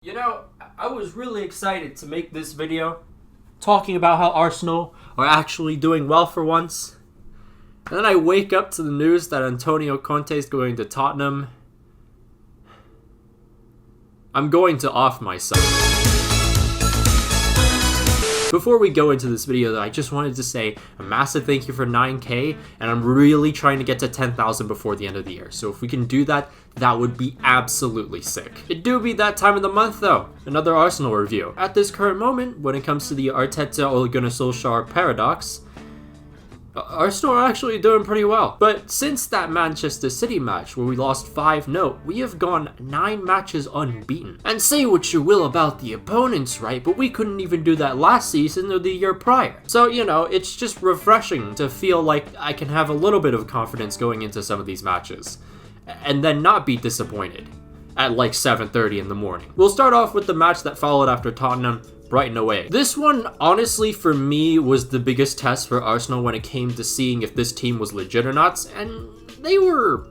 You know, I was really excited to make this video talking about how Arsenal are actually doing well for once. And then I wake up to the news that Antonio Conte is going to Tottenham. I'm going to off myself. Before we go into this video though, I just wanted to say a massive thank you for 9K, and I'm really trying to get to 10,000 before the end of the year. So if we can do that, that would be absolutely sick. It do be that time of the month though, another Arsenal review. At this current moment, when it comes to the Arteta Ole Gunnar Solskjaer paradox, Arsenal are actually doing pretty well. But since that Manchester City match where we lost 5-0, we have gone 9 matches unbeaten. And say what you will about the opponents, right? But we couldn't even do that last season or the year prior. So, you know, it's just refreshing to feel like I can have a little bit of confidence going into some of these matches. And then not be disappointed at like 7:30 in the morning. We'll start off with the match that followed after Tottenham, Brighton away. This one, honestly, for me, was the biggest test for Arsenal when it came to seeing if this team was legit or not, and they were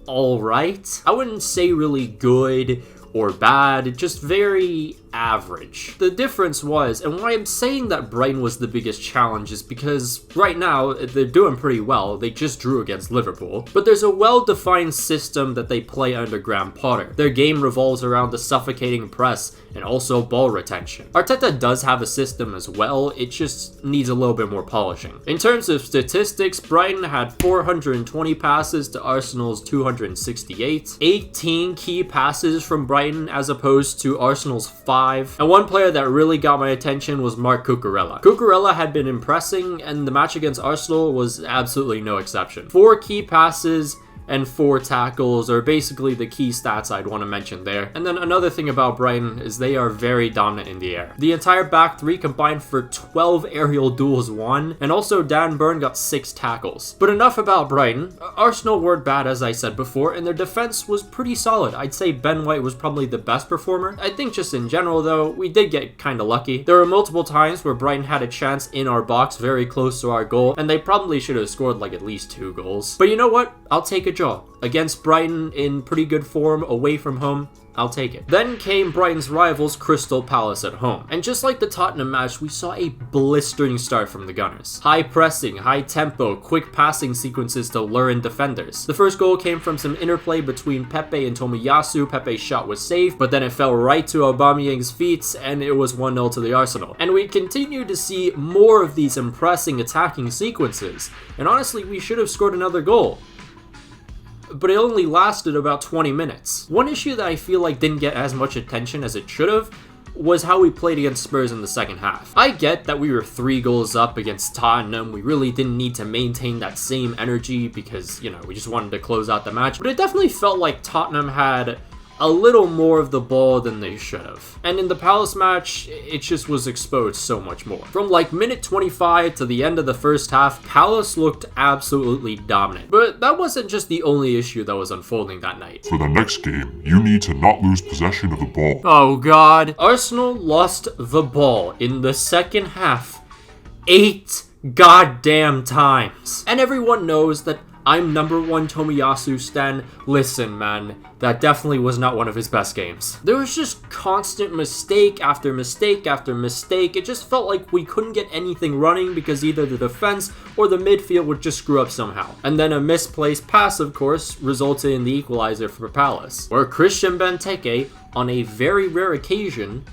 alright. I wouldn't say really good or bad, just very average. The difference was, and why I'm saying that Brighton was the biggest challenge is because right now they're doing pretty well. They just drew against Liverpool, but there's a well-defined system that they play under Graham Potter. Their game revolves around the suffocating press and also ball retention. Arteta does have a system as well, it just needs a little bit more polishing. In terms of statistics, Brighton had 420 passes to Arsenal's 268, 18 key passes from Brighton as opposed to Arsenal's 5. And one player that really got my attention was Marc Cucurella. Cucurella had been impressing, and the match against Arsenal was absolutely no exception. 4 key passes and 4 tackles are basically the key stats I'd want to mention there. And then another thing about Brighton is they are very dominant in the air. The entire back 3 combined for 12 aerial duels won, and also Dan Burn got 6 tackles. But enough about Brighton. Arsenal weren't bad, as I said before, and their defense was pretty solid. I'd say Ben White was probably the best performer. I think just in general though, we did get kind of lucky. There were multiple times where Brighton had a chance in our box very close to our goal, and they probably should have scored like at least 2 goals. But you know what? I'll take a draw. Against Brighton in pretty good form away from home, I'll take it. Then came Brighton's rivals Crystal Palace at home. And just like the Tottenham match, we saw a blistering start from the Gunners. High pressing, high tempo, quick passing sequences to lure in defenders. The first goal came from some interplay between Pepe and Tomiyasu. Pepe's shot was safe, but then it fell right to Aubameyang's feet, and it was 1-0 to the Arsenal. And we continued to see more of these impressing attacking sequences. And honestly, we should have scored another goal, but it only lasted about 20 minutes. One issue that I feel like didn't get as much attention as it should have was how we played against Spurs in the second half. I get that we were 3 goals up against Tottenham. We really didn't need to maintain that same energy because, you know, we just wanted to close out the match. But it definitely felt like Tottenham had a little more of the ball than they should have. And in the Palace match, it just was exposed so much more. From like minute 25 to the end of the first half, Palace looked absolutely dominant. But that wasn't just the only issue that was unfolding that night. For the next game, you need to not lose possession of the ball. Oh god. Arsenal lost the ball in the second half 8 goddamn times. And everyone knows that I'm #1 Tomiyasu stan. Listen, man, that definitely was not one of his best games. There was just constant mistake after mistake after mistake. It just felt like we couldn't get anything running because either the defense or the midfield would just screw up somehow. And then a misplaced pass, of course, resulted in the equalizer for Palace, where Christian Benteke, on a very rare occasion,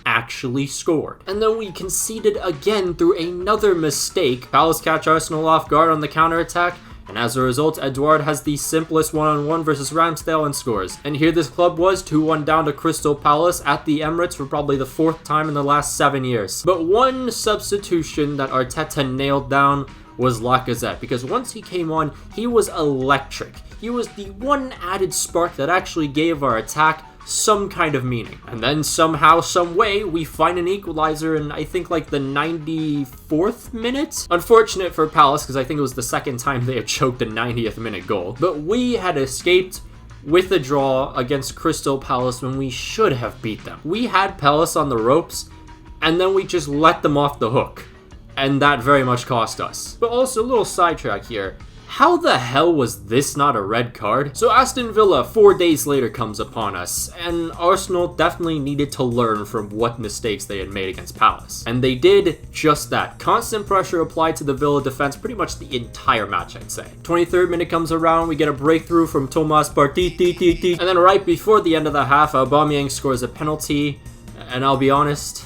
actually scored. And then we conceded again through another mistake. Palace catch Arsenal off guard on the counter-attack, and as a result, Edouard has the simplest one-on-one versus Ramsdale and scores. And here this club was 2-1 down to Crystal Palace at the Emirates for probably the 4th time in the last 7 years. But one substitution that Arteta nailed down was Lacazette, because once he came on, he was electric. He was the one added spark that actually gave our attack some kind of meaning. And then somehow, some way, we find an equalizer in, I think, like the 94th minute. Unfortunate for Palace, because I think it was the second time they had choked a 90th minute goal. But we had escaped with a draw against Crystal Palace when we should have beat them. We had Palace on the ropes, and then we just let them off the hook. And that very much cost us. But also, a little sidetrack here. How the hell was this not a red card? So Aston Villa 4 days later comes upon us, and Arsenal definitely needed to learn from what mistakes they had made against Palace. And they did just that. Constant pressure applied to the Villa defense pretty much the entire match, I'd say. 23rd minute comes around, we get a breakthrough from Thomas Partey, and then right before the end of the half, Aubameyang scores a penalty, and I'll be honest,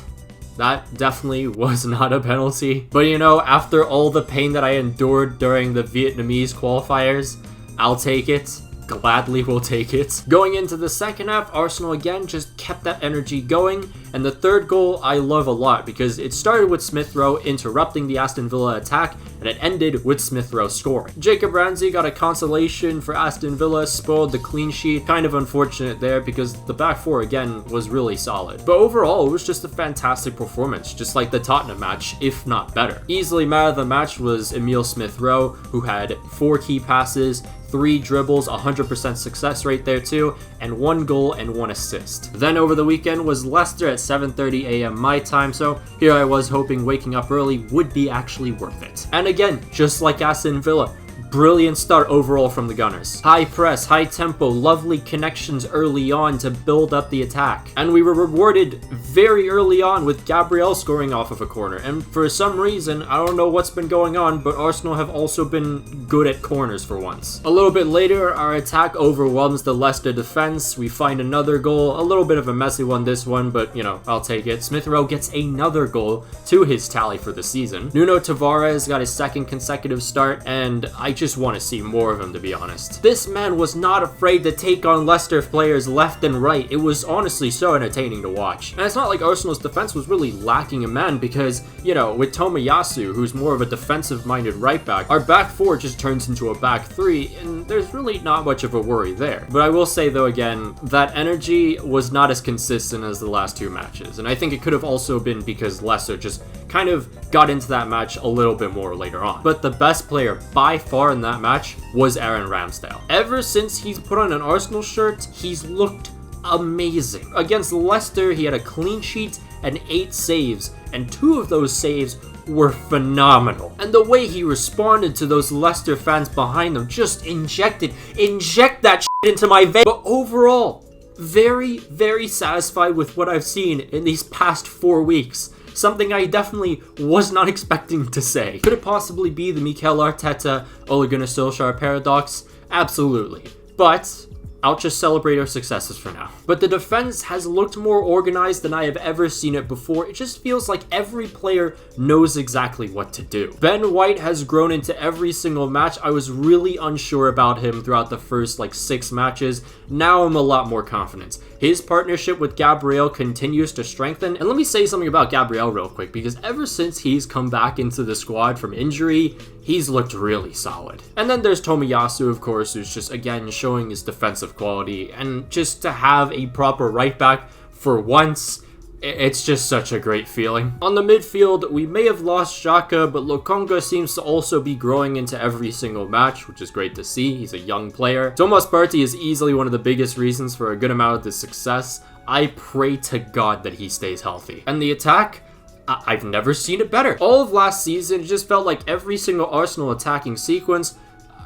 that definitely was not a penalty. But you know, after all the pain that I endured during the Vietnamese qualifiers, I'll take it. Gladly will take it. Going into the second half, Arsenal again just kept that energy going, and the third goal I love a lot because it started with Smith Rowe interrupting the Aston Villa attack, and it ended with Smith Rowe scoring. Jacob Ramsdale got a consolation for Aston Villa, spoiled the clean sheet. Kind of unfortunate there because the back four again was really solid. But overall, it was just a fantastic performance, just like the Tottenham match, if not better. Easily man of the match was Emile Smith Rowe, who had 4 key passes, 3 dribbles, 100% success rate there too, and 1 goal and 1 assist. Then over the weekend was Leicester at 7:30 a.m. my time, so here I was hoping waking up early would be actually worth it. And again, just like Aston Villa, brilliant start overall from the Gunners. High press, high tempo, lovely connections early on to build up the attack. And we were rewarded very early on with Gabriel scoring off of a corner. And for some reason, I don't know what's been going on, but Arsenal have also been good at corners for once. A little bit later, our attack overwhelms the Leicester defense. We find another goal, a little bit of a messy one this one, but you know, I'll take it. Smith Rowe gets another goal to his tally for the season. Nuno Tavares got his 2nd consecutive start, and I just want to see more of him, to be honest. This man was not afraid to take on Leicester players left and right. It was honestly so entertaining to watch. And it's not like Arsenal's defense was really lacking a man because, you know, with Tomiyasu, who's more of a defensive-minded right back, our back 4 just turns into a back 3, and there's really not much of a worry there. But I will say, though, again, that energy was not as consistent as the last 2 matches, and I think it could have also been because Leicester just kind of got into that match a little bit more later on. But the best player by far in that match was Aaron Ramsdale. Ever since he's put on an Arsenal shirt, he's looked amazing. Against Leicester, he had a clean sheet and 8 saves, and 2 of those saves were phenomenal. And the way he responded to those Leicester fans behind them, just inject that shit into my veins. But overall, very, very satisfied with what I've seen in these past 4 weeks. Something I definitely was not expecting to say. Could it possibly be the Mikel Arteta, Ole Gunnar Solskjaer paradox? Absolutely. But I'll just celebrate our successes for now. But the defense has looked more organized than I have ever seen it before. It just feels like every player knows exactly what to do. Ben White has grown into every single match. I was really unsure about him throughout the first 6 matches. Now I'm a lot more confident. His partnership with Gabriel continues to strengthen. And let me say something about Gabriel real quick, because ever since he's come back into the squad from injury, he's looked really solid. And then there's Tomiyasu, of course, who's just, again, showing his defensive quality. And just to have a proper right back for once, it's just such a great feeling. On the midfield, we may have lost Xhaka, but Lokonga seems to also be growing into every single match, which is great to see. He's a young player. Thomas Partey is easily one of the biggest reasons for a good amount of this success. I pray to God that he stays healthy. And the attack? I've never seen it better. All of last season, it just felt like every single Arsenal attacking sequence,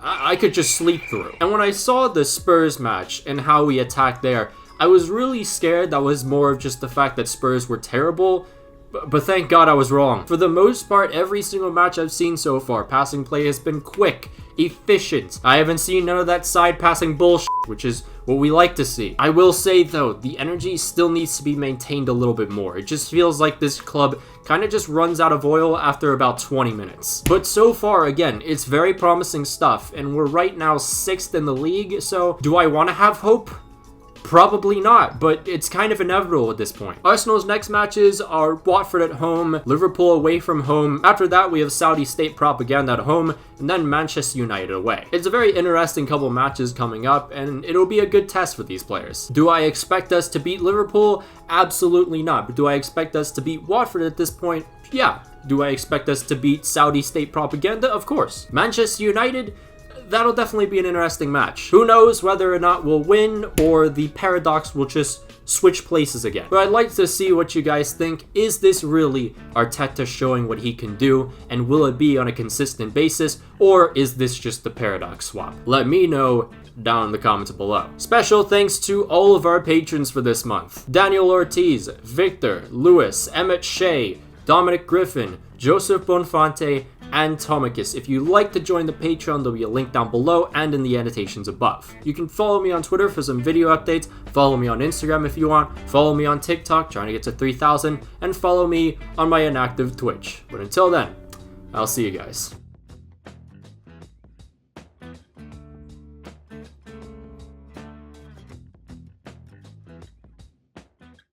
I could just sleep through. And when I saw the Spurs match and how we attacked there, I was really scared that was more of just the fact that Spurs were terrible, but thank God I was wrong. For the most part, every single match I've seen so far, passing play has been quick, efficient. I haven't seen none of that side passing bullshit, which is what we like to see. I will say though, the energy still needs to be maintained a little bit more. It just feels like this club kind of just runs out of oil after about 20 minutes. But so far, again, it's very promising stuff, and we're right now 6th in the league, so do I want to have hope? Probably not, but it's kind of inevitable at this point. Arsenal's next matches are Watford at home, Liverpool away from home. After that, we have Saudi State Propaganda at home, and then Manchester United away. It's a very interesting couple matches coming up, and it'll be a good test for these players. Do I expect us to beat Liverpool? Absolutely not. But do I expect us to beat Watford at this point? Yeah. Do I expect us to beat Saudi State Propaganda? Of course. Manchester United? That'll definitely be an interesting match. Who knows whether or not we'll win, or the paradox will just switch places again. But I'd like to see what you guys think. Is this really Arteta showing what he can do, and will it be on a consistent basis, or is this just the paradox swap? Let me know down in the comments below. Special thanks to all of our patrons for this month: Daniel Ortiz, Victor, Lewis, Emmett Shea, Dominic Griffin, Joseph Bonfante, and Tomicus. If you'd like to join the Patreon, there'll be a link down below and in the annotations above. You can follow me on Twitter for some video updates, follow me on Instagram if you want, follow me on TikTok, trying to get to 3,000, and follow me on my inactive Twitch. But until then, I'll see you guys.